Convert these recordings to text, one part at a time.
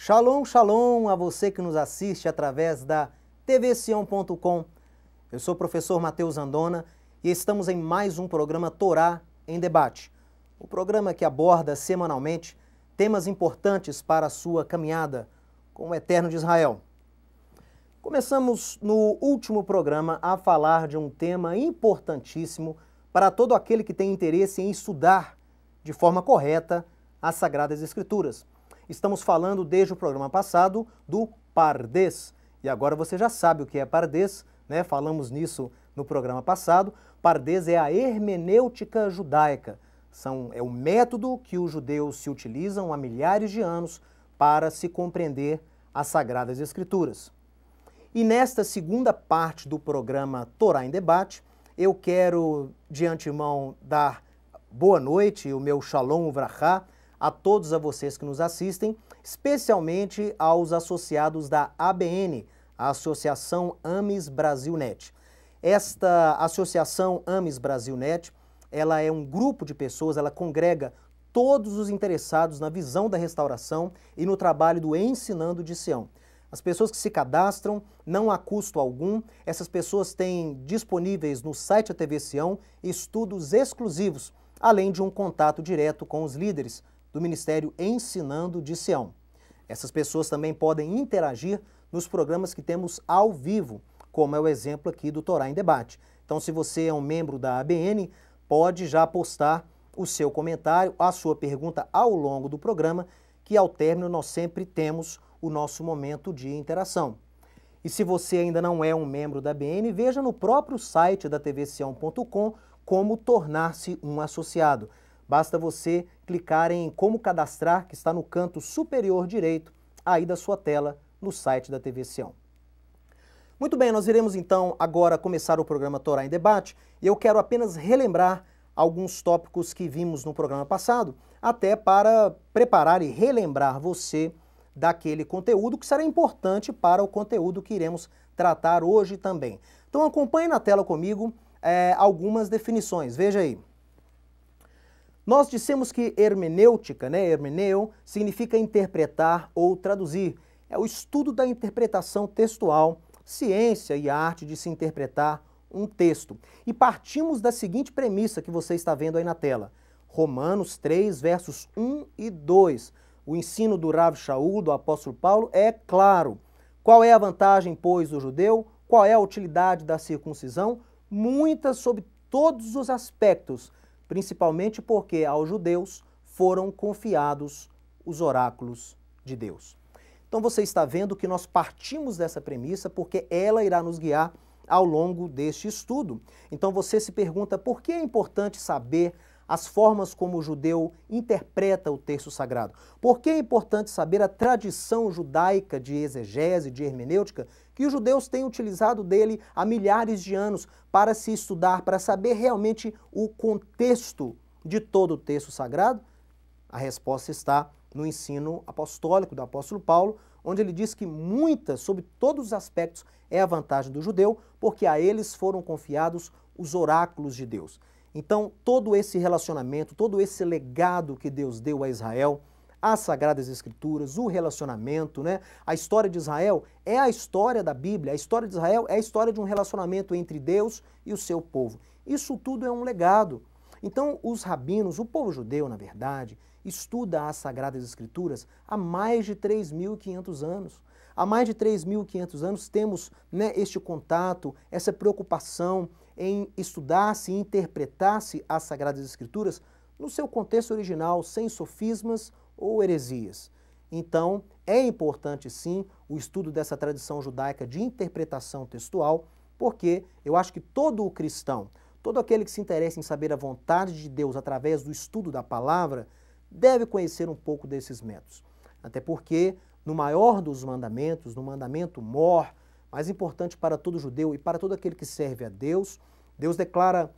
Shalom, shalom a você que nos assiste através da tvsião.com. Eu sou o professor Matheus Andona e estamos em mais um programa Torá em Debate. O programa que aborda semanalmente temas importantes para a sua caminhada com o Eterno de Israel. Começamos no último programa a falar de um tema importantíssimo para todo aquele que tem interesse em estudar de forma correta as Sagradas Escrituras. Estamos falando desde o programa passado do Pardês. E agora você já sabe o que é Pardês, né? Falamos nisso no programa passado. Pardês é a hermenêutica judaica. É o método que os judeus se utilizam há milhares de anos para se compreender as Sagradas Escrituras. E nesta segunda parte do programa Torá em Debate, eu quero de antemão dar boa noite, o meu Shalom Uvrachá, a todos vocês que nos assistem, especialmente aos associados da ABN, a Associação Ames Brasil Net. Esta Associação Ames Brasil Net, ela é um grupo de pessoas, ela congrega todos os interessados na visão da restauração e no trabalho do Ensinando de Sião. As pessoas que se cadastram, não há custo algum, essas pessoas têm disponíveis no site da TV Sião estudos exclusivos, além de um contato direto com os líderes do Ministério Ensinando de Sião. Essas pessoas também podem interagir nos programas que temos ao vivo, como é o exemplo aqui do Torá em Debate. Então, se você é um membro da ABN, pode já postar o seu comentário, a sua pergunta ao longo do programa, que ao término nós sempre temos o nosso momento de interação. E se você ainda não é um membro da ABN, veja no próprio site da tvsião.com como tornar-se um associado. Basta você clicar em como cadastrar, que está no canto superior direito aí da sua tela, no site da TV Sião. Muito bem, nós iremos então agora começar o programa Torá em Debate, e eu quero apenas relembrar alguns tópicos que vimos no programa passado, até para preparar e relembrar você daquele conteúdo que será importante para o conteúdo que iremos tratar hoje também. Então acompanhe na tela comigo algumas definições, veja aí. Nós dissemos que hermenêutica, hermeneu, significa interpretar ou traduzir. É o estudo da interpretação textual, ciência e arte de se interpretar um texto. E partimos da seguinte premissa que você está vendo aí na tela. Romanos 3, versos 1 e 2. O ensino do Rav Shaul, do apóstolo Paulo, é claro. Qual é a vantagem, pois, do judeu? Qual é a utilidade da circuncisão? Muitas sobre todos os aspectos, principalmente porque aos judeus foram confiados os oráculos de Deus. Então você está vendo que nós partimos dessa premissa porque ela irá nos guiar ao longo deste estudo. Então você se pergunta por que é importante saber as formas como o judeu interpreta o texto sagrado. Por que é importante saber a tradição judaica de exegese, de hermenêutica, que os judeus têm utilizado dele há milhares de anos para se estudar, para saber realmente o contexto de todo o texto sagrado? A resposta está no ensino apostólico do apóstolo Paulo, onde ele diz que muitas, sobre todos os aspectos, é a vantagem do judeu, porque a eles foram confiados os oráculos de Deus. Então, todo esse relacionamento, todo esse legado que Deus deu a Israel, as Sagradas Escrituras, o relacionamento, a história de Israel é a história da Bíblia, a história de Israel é a história de um relacionamento entre Deus e o seu povo. Isso tudo é um legado. Então, os rabinos, o povo judeu, na verdade, estuda as Sagradas Escrituras há mais de 3.500 anos. Há mais de 3.500 anos temos este contato, essa preocupação em estudar-se e interpretar-se as Sagradas Escrituras no seu contexto original, sem sofismas ou heresias. Então, é importante sim o estudo dessa tradição judaica de interpretação textual, porque eu acho que todo o cristão, todo aquele que se interessa em saber a vontade de Deus através do estudo da palavra, deve conhecer um pouco desses métodos. Até porque, no maior dos mandamentos, no mandamento mor, mais importante para todo judeu e para todo aquele que serve a Deus, Deus declara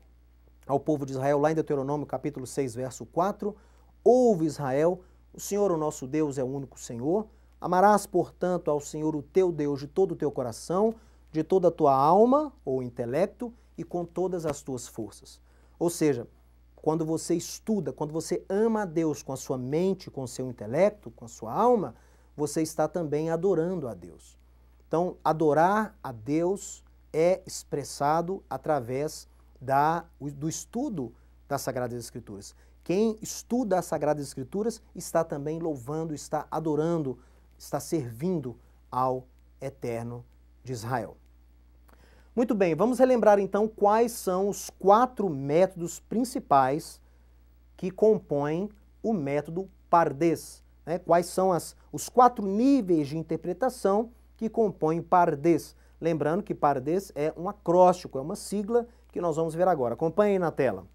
ao povo de Israel, lá em Deuteronômio capítulo 6, verso 4, ouve Israel, o Senhor, o nosso Deus, é o único Senhor, amarás, portanto, ao Senhor, o teu Deus, de todo o teu coração, de toda a tua alma ou intelecto e com todas as tuas forças. Ou seja, quando você estuda, quando você ama a Deus com a sua mente, com o seu intelecto, com a sua alma, você está também adorando a Deus. Então, adorar a Deus é expressado através do estudo das Sagradas Escrituras. Quem estuda as Sagradas Escrituras está também louvando, está adorando, está servindo ao Eterno de Israel. Muito bem, vamos relembrar então quais são os 4 métodos principais que compõem o método Pardês. Né? Quais são os 4 níveis de interpretação que compõem o Pardês. Lembrando que Pardês é um acróstico, é uma sigla que nós vamos ver agora. Acompanhem na tela.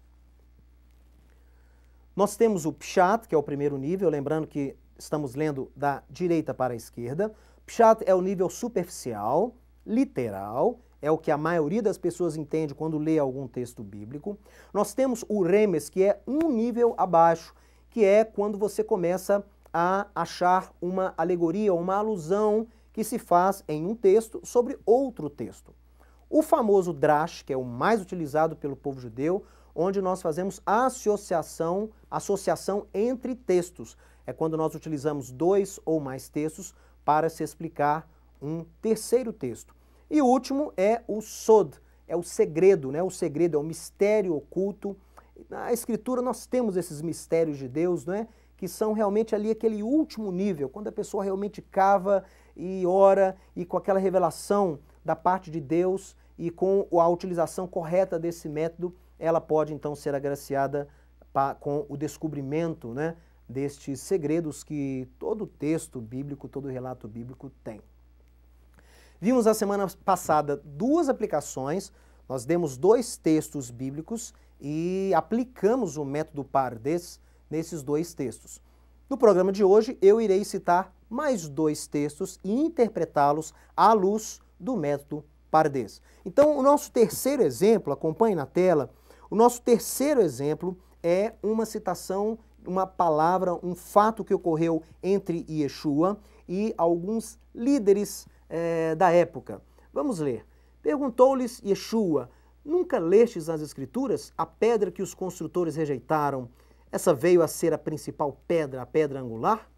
Nós temos o Pshat, que é o primeiro nível, lembrando que estamos lendo da direita para a esquerda. Pshat é o nível superficial, literal, é o que a maioria das pessoas entende quando lê algum texto bíblico. Nós temos o Remes, que é um nível abaixo, que é quando você começa a achar uma alegoria, uma alusão que se faz em um texto sobre outro texto. O famoso Drash, que é o mais utilizado pelo povo judeu, onde nós fazemos associação entre textos. É quando nós utilizamos 2 ou mais textos para se explicar um terceiro texto. E o último é o Sod, é o segredo, né? O segredo é o mistério oculto. Na Escritura nós temos esses mistérios de Deus, né? Que são realmente ali aquele último nível, quando a pessoa realmente cava e ora e com aquela revelação da parte de Deus e com a utilização correta desse método, ela pode então ser agraciada com o descobrimento, né, destes segredos que todo texto bíblico, todo relato bíblico tem. Vimos na semana passada 2 aplicações, nós demos 2 textos bíblicos e aplicamos o método Pardês nesses 2 textos. No programa de hoje eu irei citar mais 2 textos e interpretá-los à luz do método Pardês. Então o nosso terceiro exemplo, acompanhe na tela, o nosso terceiro exemplo é uma citação, uma palavra, um fato que ocorreu entre Yeshua e alguns líderes da época. Vamos ler. Perguntou-lhes Yeshua, nunca lestes nas Escrituras a pedra que os construtores rejeitaram? Essa veio a ser a principal pedra, a pedra angular?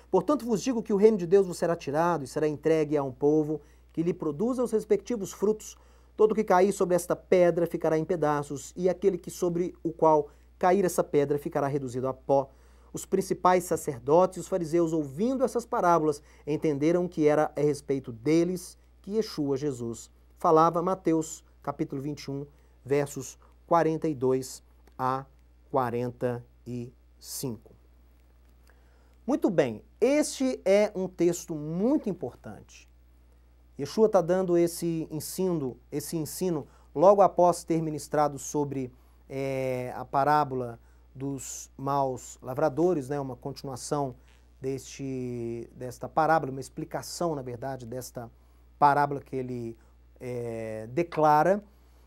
Portanto vos digo que o reino de Deus vos será tirado e será entregue a um povo que lhe produza os respectivos frutos. Todo que cair sobre esta pedra ficará em pedaços, e aquele que sobre o qual cair essa pedra ficará reduzido a pó. Os principais sacerdotes e os fariseus, ouvindo essas parábolas, entenderam que era a respeito deles que Yeshua, Jesus, falava. Mateus, capítulo 21, versos 42 a 45. Muito bem, este é um texto muito importante. Yeshua está dando esse ensino logo após ter ministrado sobre a parábola dos maus lavradores, né, uma continuação desta parábola, uma explicação, na verdade, desta parábola que ele declara.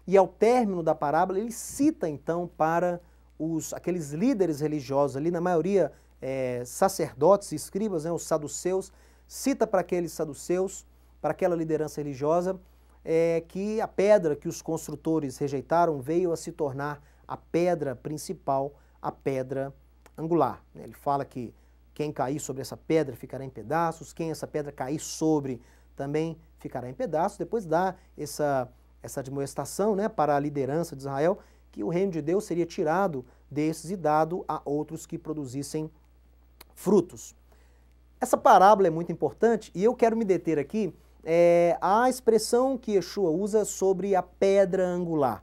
E ao término da parábola, ele cita então para aqueles líderes religiosos ali, na maioria sacerdotes e escribas, né, os saduceus, cita para aqueles saduceus, para aquela liderança religiosa, que a pedra que os construtores rejeitaram veio a se tornar a pedra principal, a pedra angular. Ele fala que quem cair sobre essa pedra ficará em pedaços, quem essa pedra cair sobre também ficará em pedaços. Depois dá essa admoestação, né, para a liderança de Israel, que o reino de Deus seria tirado desses e dado a outros que produzissem frutos. Essa parábola é muito importante e eu quero me deter aqui a expressão que Yeshua usa sobre a pedra angular,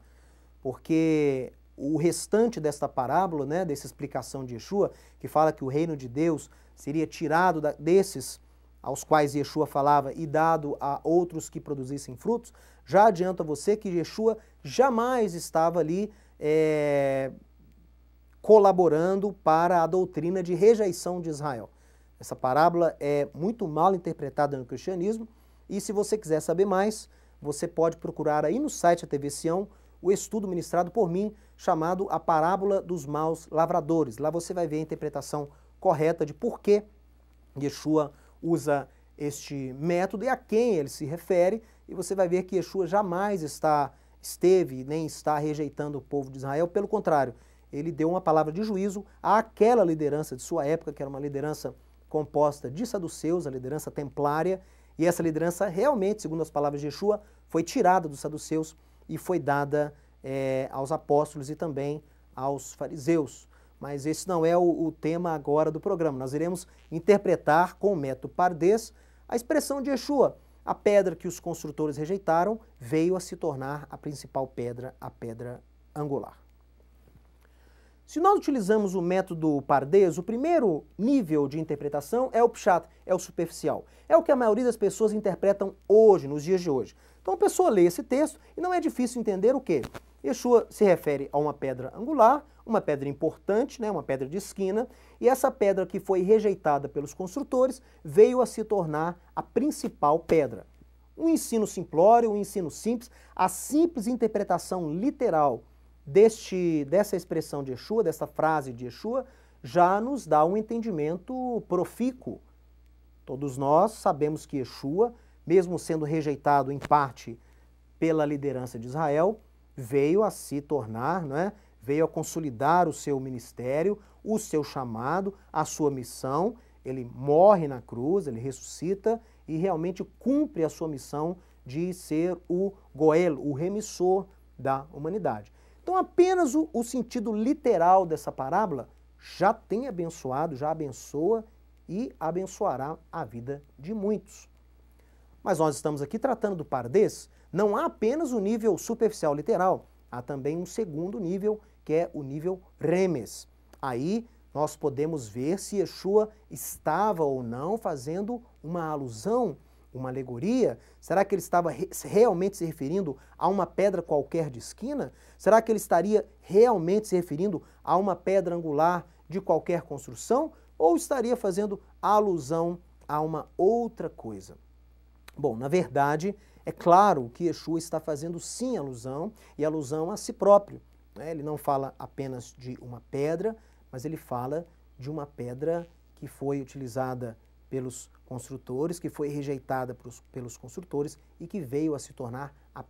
porque o restante desta parábola, né, dessa explicação de Yeshua, que fala que o reino de Deus seria tirado desses aos quais Yeshua falava e dado a outros que produzissem frutos, já adianto a você que Yeshua jamais estava ali colaborando para a doutrina de rejeição de Israel. Essa parábola é muito mal interpretada no cristianismo e se você quiser saber mais, você pode procurar aí no site da TV Sião o estudo ministrado por mim chamado A Parábola dos Maus Lavradores. Lá você vai ver a interpretação correta de por que Yeshua usa este método e a quem ele se refere, e você vai ver que Yeshua jamais esteve nem está rejeitando o povo de Israel, pelo contrário, ele deu uma palavra de juízo àquela liderança de sua época, que era uma liderança composta de saduceus, a liderança templária, e essa liderança realmente, segundo as palavras de Yeshua, foi tirada dos saduceus e foi dada aos apóstolos e também aos fariseus. Mas esse não é o tema agora do programa. Nós iremos interpretar com o método Pardês a expressão de Yeshua. A pedra que os construtores rejeitaram veio a se tornar a principal pedra, a pedra angular. Se nós utilizamos o método Pardês, o primeiro nível de interpretação é o pshat, é o superficial. É o que a maioria das pessoas interpretam hoje, nos dias de hoje. Então a pessoa lê esse texto e não é difícil entender o quê? Yeshua se refere a uma pedra angular, uma pedra importante, né, uma pedra de esquina, e essa pedra que foi rejeitada pelos construtores veio a se tornar a principal pedra. Um ensino simplório, um ensino simples, a simples interpretação literal dessa expressão de Yeshua, dessa frase de Yeshua, já nos dá um entendimento profícuo. Todos nós sabemos que Yeshua, mesmo sendo rejeitado em parte pela liderança de Israel, veio a se tornar, não é? Veio a consolidar o seu ministério, o seu chamado, a sua missão. Ele morre na cruz, ele ressuscita e realmente cumpre a sua missão de ser o Goel, o remissor da humanidade. Então apenas o sentido literal dessa parábola já tem abençoado, já abençoa e abençoará a vida de muitos. Mas nós estamos aqui tratando do Pardês, não há apenas o nível superficial literal, há também um segundo nível, que é o nível Remes. Aí nós podemos ver se Yeshua estava ou não fazendo uma alusão, uma alegoria. Será que ele estava realmente se referindo a uma pedra qualquer de esquina? Será que ele estaria realmente se referindo a uma pedra angular de qualquer construção? Ou estaria fazendo alusão a uma outra coisa? Bom, na verdade, é claro que Yeshua está fazendo sim alusão, e alusão a si próprio. Ele não fala apenas de uma pedra, mas ele fala de uma pedra que foi utilizada pelos construtores, que foi rejeitada pelos construtores e que veio a se tornar a